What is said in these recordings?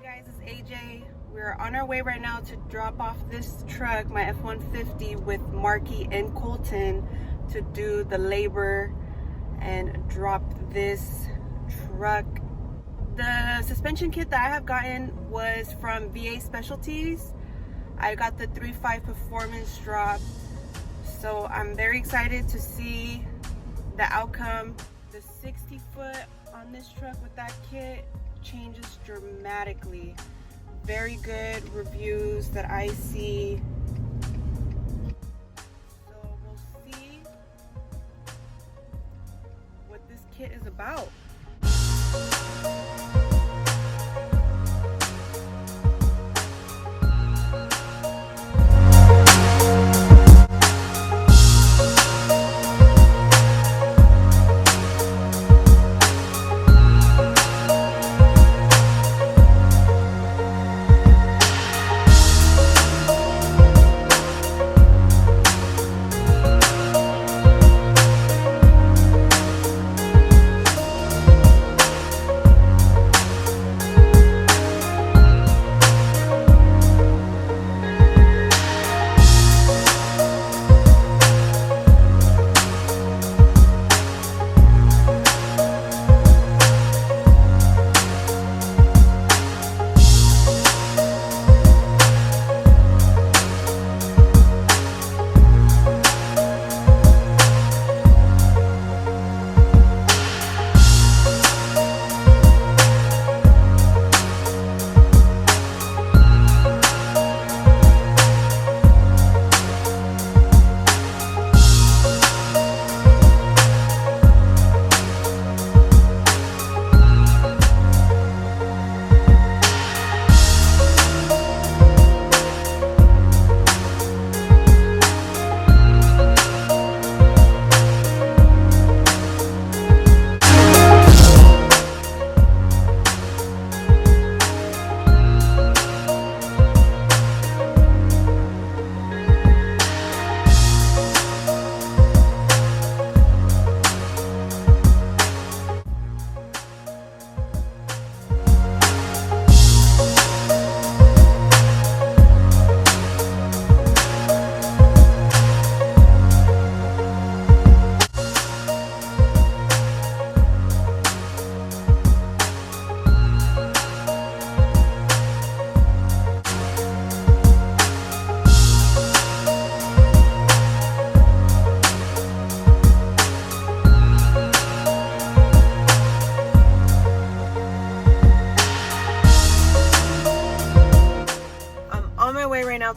Guys, it's AJ. We're on our way right now to drop off this truck, my F150, with Marky and Colton to do the labor and drop this truck. The suspension kit that I have gotten was from VA Specialties. I got the 3.5 performance drop, so I'm very excited to see the outcome. The 60 foot on this truck with that kit changes dramatically. Very good reviews that I see. So we'll see what this kit is about.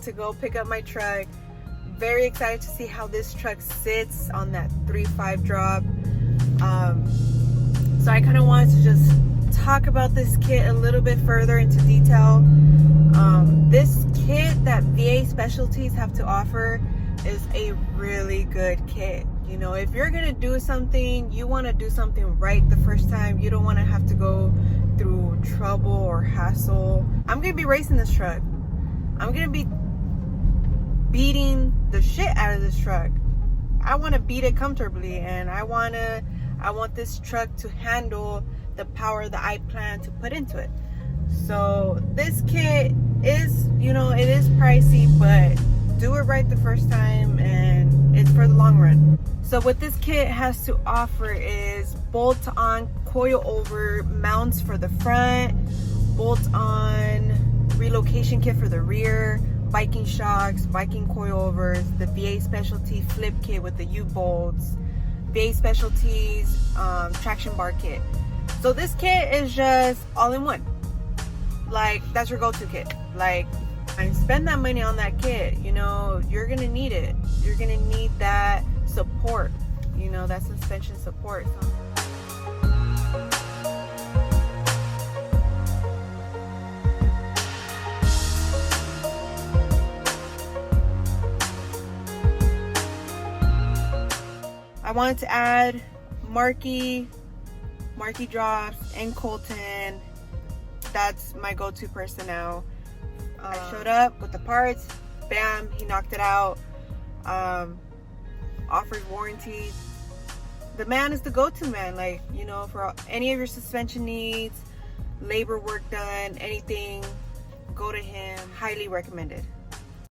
To go pick up my truck. Very excited to see how this truck sits on that 3.5 drop. So I kind of wanted to just talk about this kit a little bit further into detail. This kit that VA Specialties have to offer is a really good kit. You know, if you're gonna do something, you want to do something right the first time. You don't want to have to go through trouble or hassle. I'm gonna be racing this truck. I'm gonna be beating the shit out of this truck. I want to beat it comfortably, and I want this truck to handle the power that I plan to put into it. So this kit is, you know, it is pricey, but do it right the first time and it's for the long run. So what this kit has to offer is bolt-on coil-over mounts for the front, bolt-on relocation kit for the rear, Viking shocks, Viking coilovers, the VA Specialty flip kit with the U-bolts, VA Specialties traction bar kit. So this kit is just all in one. Like, that's your go-to kit. Like, and spend that money on that kit. You know, you're gonna need it. You're gonna need that support. You know, that suspension support. So I wanted to add Marky drops and Colton. That's my go-to person now. I showed up with the parts, bam, he knocked it out. Offers warranties. The man is the go-to man, like, you know, for any of your suspension needs, labor work done, anything, go to him. Highly recommended.